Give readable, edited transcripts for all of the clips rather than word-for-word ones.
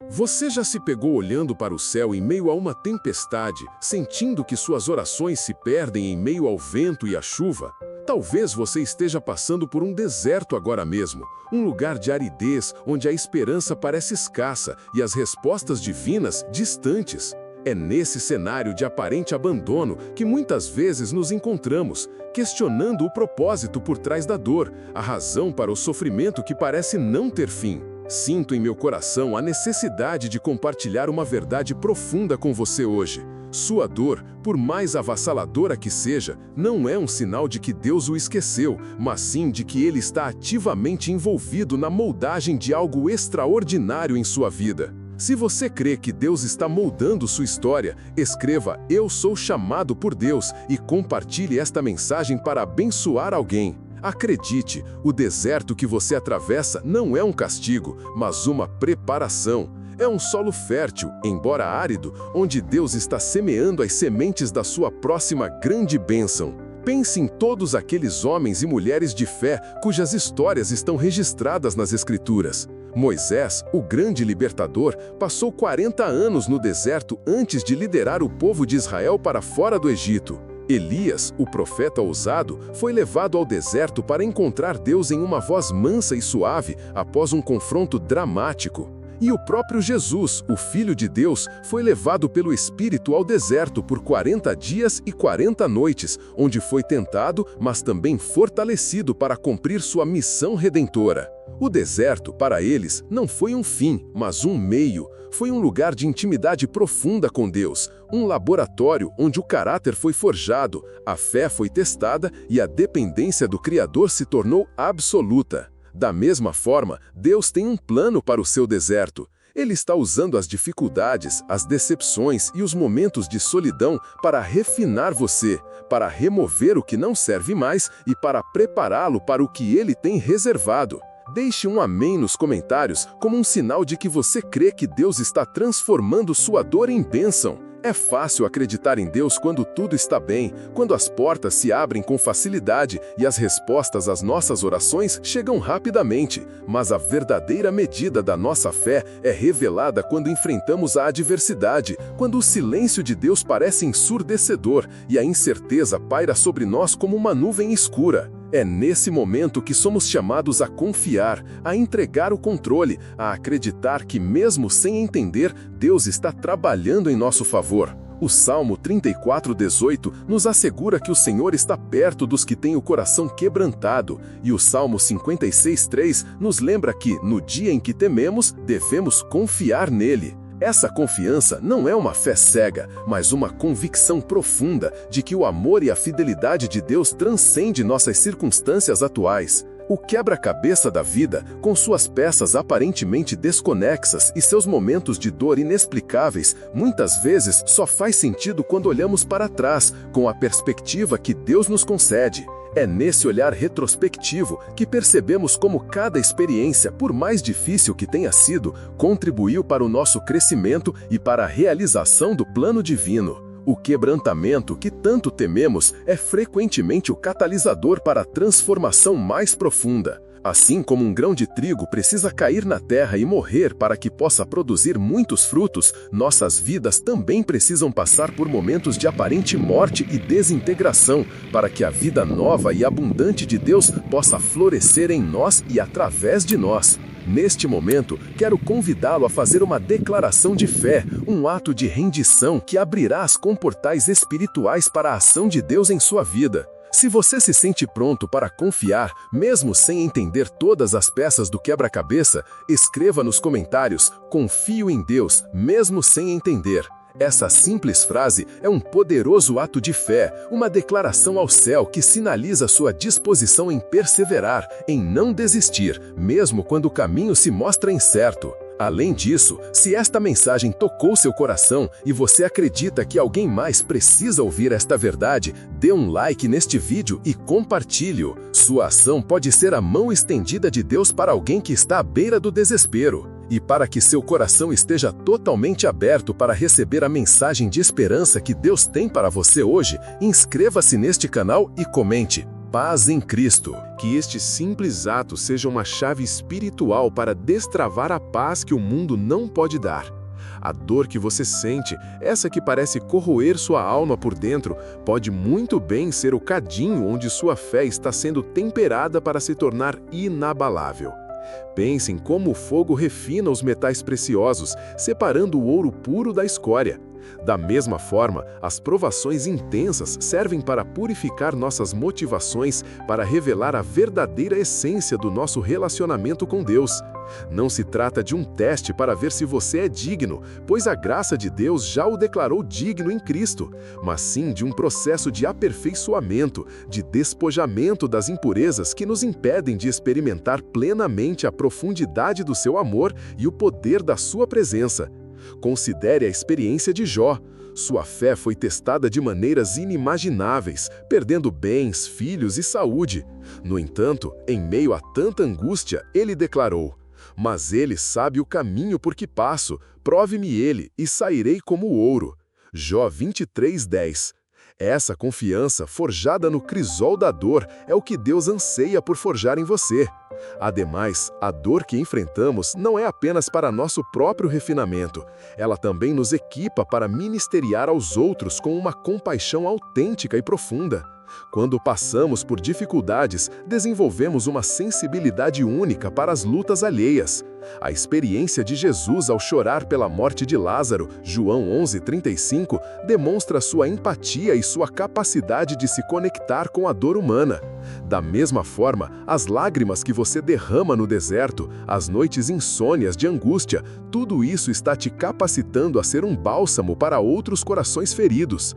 Você já se pegou olhando para o céu em meio a uma tempestade, sentindo que suas orações se perdem em meio ao vento e à chuva? Talvez você esteja passando por um deserto agora mesmo, um lugar de aridez onde a esperança parece escassa e as respostas divinas distantes. É nesse cenário de aparente abandono que muitas vezes nos encontramos, questionando o propósito por trás da dor, a razão para o sofrimento que parece não ter fim. Sinto em meu coração a necessidade de compartilhar uma verdade profunda com você hoje. Sua dor, por mais avassaladora que seja, não é um sinal de que Deus o esqueceu, mas sim de que Ele está ativamente envolvido na moldagem de algo extraordinário em sua vida. Se você crê que Deus está moldando sua história, escreva "Eu sou chamado por Deus" e compartilhe esta mensagem para abençoar alguém. Acredite, o deserto que você atravessa não é um castigo, mas uma preparação. É um solo fértil, embora árido, onde Deus está semeando as sementes da sua próxima grande bênção. Pense em todos aqueles homens e mulheres de fé cujas histórias estão registradas nas Escrituras. Moisés, o grande libertador, passou 40 anos no deserto antes de liderar o povo de Israel para fora do Egito. Elias, o profeta ousado, foi levado ao deserto para encontrar Deus em uma voz mansa e suave após um confronto dramático. E o próprio Jesus, o Filho de Deus, foi levado pelo Espírito ao deserto por 40 dias e 40 noites, onde foi tentado, mas também fortalecido para cumprir sua missão redentora. O deserto, para eles, não foi um fim, mas um meio. Foi um lugar de intimidade profunda com Deus, um laboratório onde o caráter foi forjado, a fé foi testada e a dependência do Criador se tornou absoluta. Da mesma forma, Deus tem um plano para o seu deserto. Ele está usando as dificuldades, as decepções e os momentos de solidão para refinar você, para remover o que não serve mais e para prepará-lo para o que Ele tem reservado. Deixe um amém nos comentários como um sinal de que você crê que Deus está transformando sua dor em bênção. É fácil acreditar em Deus quando tudo está bem, quando as portas se abrem com facilidade e as respostas às nossas orações chegam rapidamente. Mas a verdadeira medida da nossa fé é revelada quando enfrentamos a adversidade, quando o silêncio de Deus parece ensurdecedor e a incerteza paira sobre nós como uma nuvem escura. É nesse momento que somos chamados a confiar, a entregar o controle, a acreditar que mesmo sem entender, Deus está trabalhando em nosso favor. O Salmo 34:18 nos assegura que o Senhor está perto dos que têm o coração quebrantado, e o Salmo 56:3 nos lembra que, no dia em que tememos, devemos confiar nele. Essa confiança não é uma fé cega, mas uma convicção profunda de que o amor e a fidelidade de Deus transcendem nossas circunstâncias atuais. O quebra-cabeça da vida, com suas peças aparentemente desconexas e seus momentos de dor inexplicáveis, muitas vezes só faz sentido quando olhamos para trás, com a perspectiva que Deus nos concede. É nesse olhar retrospectivo que percebemos como cada experiência, por mais difícil que tenha sido, contribuiu para o nosso crescimento e para a realização do plano divino. O quebrantamento que tanto tememos é frequentemente o catalisador para a transformação mais profunda. Assim como um grão de trigo precisa cair na terra e morrer para que possa produzir muitos frutos, nossas vidas também precisam passar por momentos de aparente morte e desintegração, para que a vida nova e abundante de Deus possa florescer em nós e através de nós. Neste momento, quero convidá-lo a fazer uma declaração de fé, um ato de rendição que abrirá as comportais espirituais para a ação de Deus em sua vida. Se você se sente pronto para confiar, mesmo sem entender todas as peças do quebra-cabeça, escreva nos comentários "Confio em Deus, mesmo sem entender". Essa simples frase é um poderoso ato de fé, uma declaração ao céu que sinaliza sua disposição em perseverar, em não desistir, mesmo quando o caminho se mostra incerto. Além disso, se esta mensagem tocou seu coração e você acredita que alguém mais precisa ouvir esta verdade, dê um like neste vídeo e compartilhe-o. Sua ação pode ser a mão estendida de Deus para alguém que está à beira do desespero. E para que seu coração esteja totalmente aberto para receber a mensagem de esperança que Deus tem para você hoje, inscreva-se neste canal e comente. Paz em Cristo. Que este simples ato seja uma chave espiritual para destravar a paz que o mundo não pode dar. A dor que você sente, essa que parece corroer sua alma por dentro, pode muito bem ser o cadinho onde sua fé está sendo temperada para se tornar inabalável. Pense em como o fogo refina os metais preciosos, separando o ouro puro da escória. Da mesma forma, as provações intensas servem para purificar nossas motivações, para revelar a verdadeira essência do nosso relacionamento com Deus. Não se trata de um teste para ver se você é digno, pois a graça de Deus já o declarou digno em Cristo, mas sim de um processo de aperfeiçoamento, de despojamento das impurezas que nos impedem de experimentar plenamente a profundidade do seu amor e o poder da sua presença. Considere a experiência de Jó. Sua fé foi testada de maneiras inimagináveis, perdendo bens, filhos e saúde. No entanto, em meio a tanta angústia, ele declarou: "Mas ele sabe o caminho por que passo, prove-me ele, e sairei como ouro." Jó 23:10. Essa confiança, forjada no crisol da dor, é o que Deus anseia por forjar em você. Ademais, a dor que enfrentamos não é apenas para nosso próprio refinamento, ela também nos equipa para ministeriar aos outros com uma compaixão autêntica e profunda. Quando passamos por dificuldades, desenvolvemos uma sensibilidade única para as lutas alheias. A experiência de Jesus ao chorar pela morte de Lázaro, João 11:35, demonstra sua empatia e sua capacidade de se conectar com a dor humana. Da mesma forma, as lágrimas que você derrama no deserto, as noites insônias de angústia, tudo isso está te capacitando a ser um bálsamo para outros corações feridos.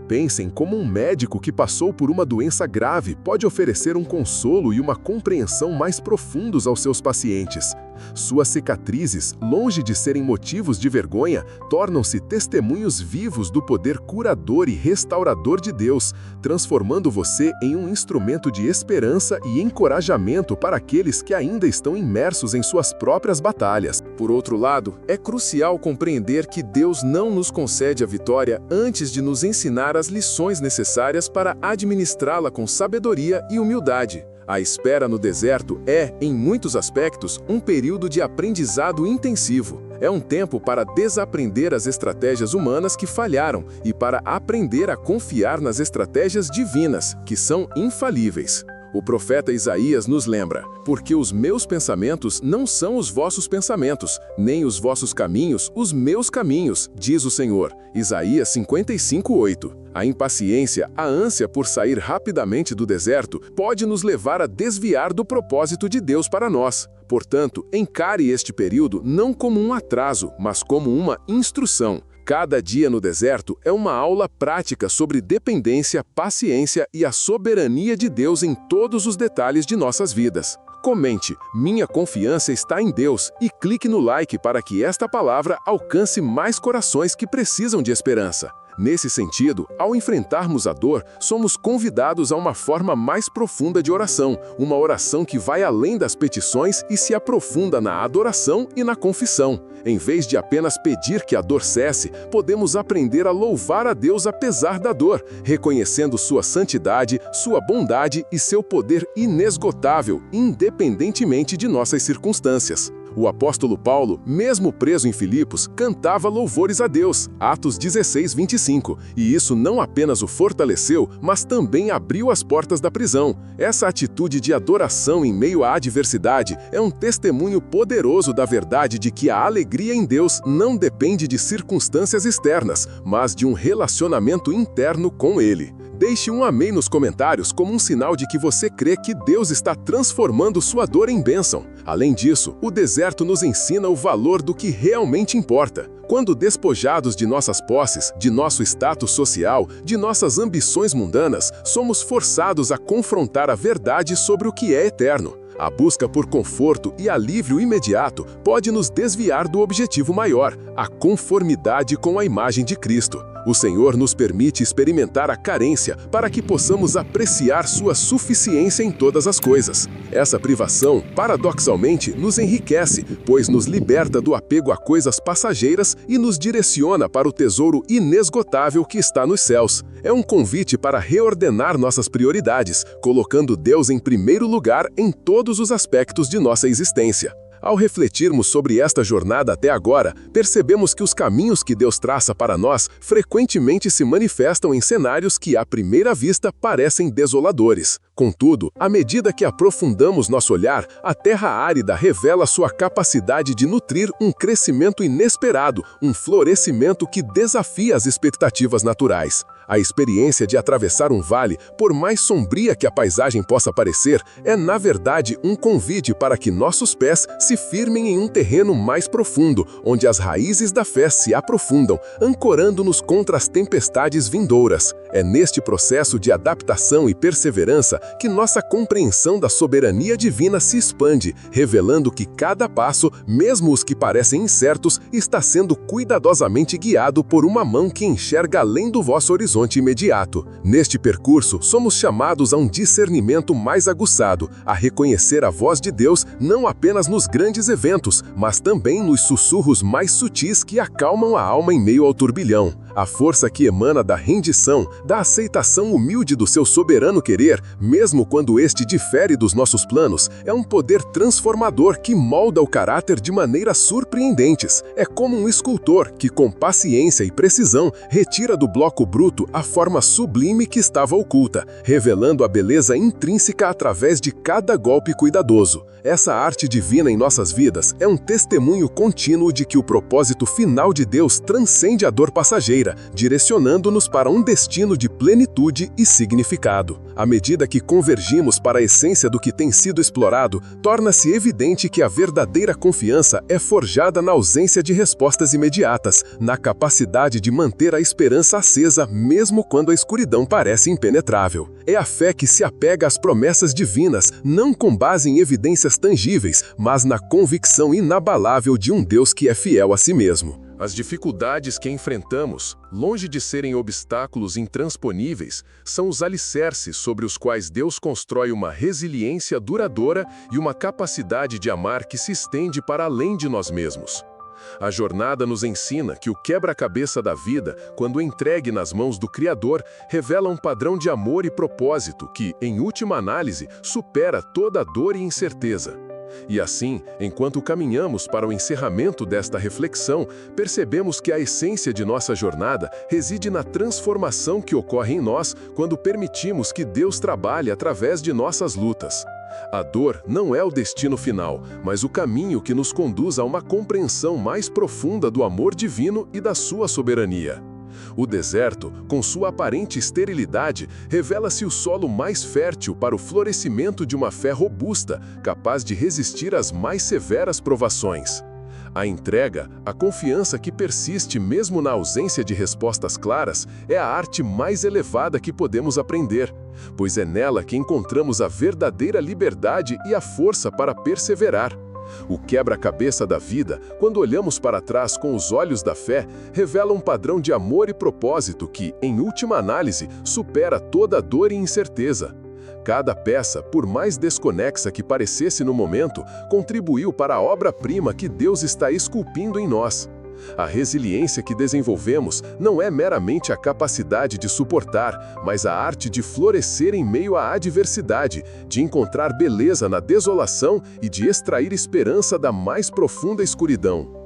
Pensem como um médico que passou por uma doença grave pode oferecer um consolo e uma compreensão mais profundos aos seus pacientes. Suas cicatrizes, longe de serem motivos de vergonha, tornam-se testemunhos vivos do poder curador e restaurador de Deus, transformando você em um instrumento de esperança e encorajamento para aqueles que ainda estão imersos em suas próprias batalhas. Por outro lado, é crucial compreender que Deus não nos concede a vitória antes de nos ensinar as lições necessárias para administrá-la com sabedoria e humildade. A espera no deserto é, em muitos aspectos, um período de aprendizado intensivo. É um tempo para desaprender as estratégias humanas que falharam e para aprender a confiar nas estratégias divinas, que são infalíveis. O profeta Isaías nos lembra: "Porque os meus pensamentos não são os vossos pensamentos, nem os vossos caminhos os meus caminhos, diz o Senhor." Isaías 55:8. A impaciência, a ânsia por sair rapidamente do deserto, pode nos levar a desviar do propósito de Deus para nós. Portanto, encare este período não como um atraso, mas como uma instrução. Cada dia no deserto é uma aula prática sobre dependência, paciência e a soberania de Deus em todos os detalhes de nossas vidas. Comente: "Minha confiança está em Deus", e clique no like para que esta palavra alcance mais corações que precisam de esperança. Nesse sentido, ao enfrentarmos a dor, somos convidados a uma forma mais profunda de oração, uma oração que vai além das petições e se aprofunda na adoração e na confissão. Em vez de apenas pedir que a dor cesse, podemos aprender a louvar a Deus apesar da dor, reconhecendo sua santidade, sua bondade e seu poder inesgotável, independentemente de nossas circunstâncias. O apóstolo Paulo, mesmo preso em Filipos, cantava louvores a Deus, Atos 16:25, e isso não apenas o fortaleceu, mas também abriu as portas da prisão. Essa atitude de adoração em meio à adversidade é um testemunho poderoso da verdade de que a alegria em Deus não depende de circunstâncias externas, mas de um relacionamento interno com Ele. Deixe um amém nos comentários como um sinal de que você crê que Deus está transformando sua dor em bênção. Além disso, o deserto nos ensina o valor do que realmente importa. Quando despojados de nossas posses, de nosso status social, de nossas ambições mundanas, somos forçados a confrontar a verdade sobre o que é eterno. A busca por conforto e alívio imediato pode nos desviar do objetivo maior, a conformidade com a imagem de Cristo. O Senhor nos permite experimentar a carência para que possamos apreciar sua suficiência em todas as coisas. Essa privação, paradoxalmente, nos enriquece, pois nos liberta do apego a coisas passageiras e nos direciona para o tesouro inesgotável que está nos céus. É um convite para reordenar nossas prioridades, colocando Deus em primeiro lugar em todos os aspectos de nossa existência. Ao refletirmos sobre esta jornada até agora, percebemos que os caminhos que Deus traça para nós frequentemente se manifestam em cenários que, à primeira vista, parecem desoladores. Contudo, à medida que aprofundamos nosso olhar, a terra árida revela sua capacidade de nutrir um crescimento inesperado, um florescimento que desafia as expectativas naturais. A experiência de atravessar um vale, por mais sombria que a paisagem possa parecer, é, na verdade, um convite para que nossos pés se firmem em um terreno mais profundo, onde as raízes da fé se aprofundam, ancorando-nos contra as tempestades vindouras. É neste processo de adaptação e perseverança que nossa compreensão da soberania divina se expande, revelando que cada passo, mesmo os que parecem incertos, está sendo cuidadosamente guiado por uma mão que enxerga além do vosso horizonte imediato. Neste percurso, somos chamados a um discernimento mais aguçado, a reconhecer a voz de Deus não apenas nos grandes eventos, mas também nos sussurros mais sutis que acalmam a alma em meio ao turbilhão. A força que emana da rendição, da aceitação humilde do seu soberano querer, mesmo quando este difere dos nossos planos, é um poder transformador que molda o caráter de maneiras surpreendentes. É como um escultor que, com paciência e precisão, retira do bloco bruto a forma sublime que estava oculta, revelando a beleza intrínseca através de cada golpe cuidadoso. Essa arte divina em nossas vidas é um testemunho contínuo de que o propósito final de Deus transcende a dor passageira, direcionando-nos para um destino de plenitude e significado. À medida que convergimos para a essência do que tem sido explorado, torna-se evidente que a verdadeira confiança é forjada na ausência de respostas imediatas, na capacidade de manter a esperança acesa mesmo quando a escuridão parece impenetrável. É a fé que se apega às promessas divinas, não com base em evidências tangíveis, mas na convicção inabalável de um Deus que é fiel a si mesmo. As dificuldades que enfrentamos, longe de serem obstáculos intransponíveis, são os alicerces sobre os quais Deus constrói uma resiliência duradoura e uma capacidade de amar que se estende para além de nós mesmos. A jornada nos ensina que o quebra-cabeça da vida, quando entregue nas mãos do Criador, revela um padrão de amor e propósito que, em última análise, supera toda dor e incerteza. E assim, enquanto caminhamos para o encerramento desta reflexão, percebemos que a essência de nossa jornada reside na transformação que ocorre em nós quando permitimos que Deus trabalhe através de nossas lutas. A dor não é o destino final, mas o caminho que nos conduz a uma compreensão mais profunda do amor divino e da sua soberania. O deserto, com sua aparente esterilidade, revela-se o solo mais fértil para o florescimento de uma fé robusta, capaz de resistir às mais severas provações. A entrega, a confiança que persiste mesmo na ausência de respostas claras, é a arte mais elevada que podemos aprender, pois é nela que encontramos a verdadeira liberdade e a força para perseverar. O quebra-cabeça da vida, quando olhamos para trás com os olhos da fé, revela um padrão de amor e propósito que, em última análise, supera toda dor e incerteza. Cada peça, por mais desconexa que parecesse no momento, contribuiu para a obra-prima que Deus está esculpindo em nós. A resiliência que desenvolvemos não é meramente a capacidade de suportar, mas a arte de florescer em meio à adversidade, de encontrar beleza na desolação e de extrair esperança da mais profunda escuridão.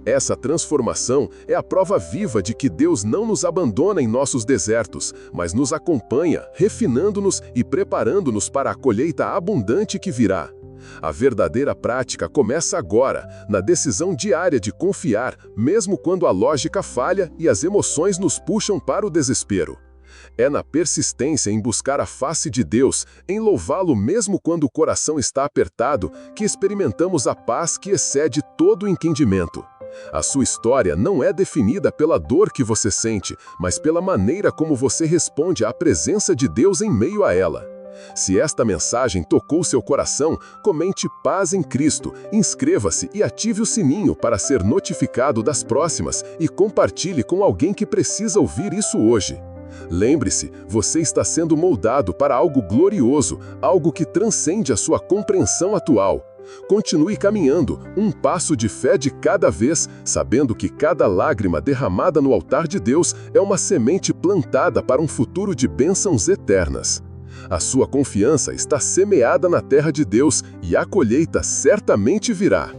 Essa transformação é a prova viva de que Deus não nos abandona em nossos desertos, mas nos acompanha, refinando-nos e preparando-nos para a colheita abundante que virá. A verdadeira prática começa agora, na decisão diária de confiar, mesmo quando a lógica falha e as emoções nos puxam para o desespero. É na persistência em buscar a face de Deus, em louvá-lo mesmo quando o coração está apertado, que experimentamos a paz que excede todo o entendimento. A sua história não é definida pela dor que você sente, mas pela maneira como você responde à presença de Deus em meio a ela. Se esta mensagem tocou seu coração, comente Paz em Cristo, inscreva-se e ative o sininho para ser notificado das próximas e compartilhe com alguém que precisa ouvir isso hoje. Lembre-se, você está sendo moldado para algo glorioso, algo que transcende a sua compreensão atual. Continue caminhando, um passo de fé de cada vez, sabendo que cada lágrima derramada no altar de Deus é uma semente plantada para um futuro de bênçãos eternas. A sua confiança está semeada na terra de Deus e a colheita certamente virá.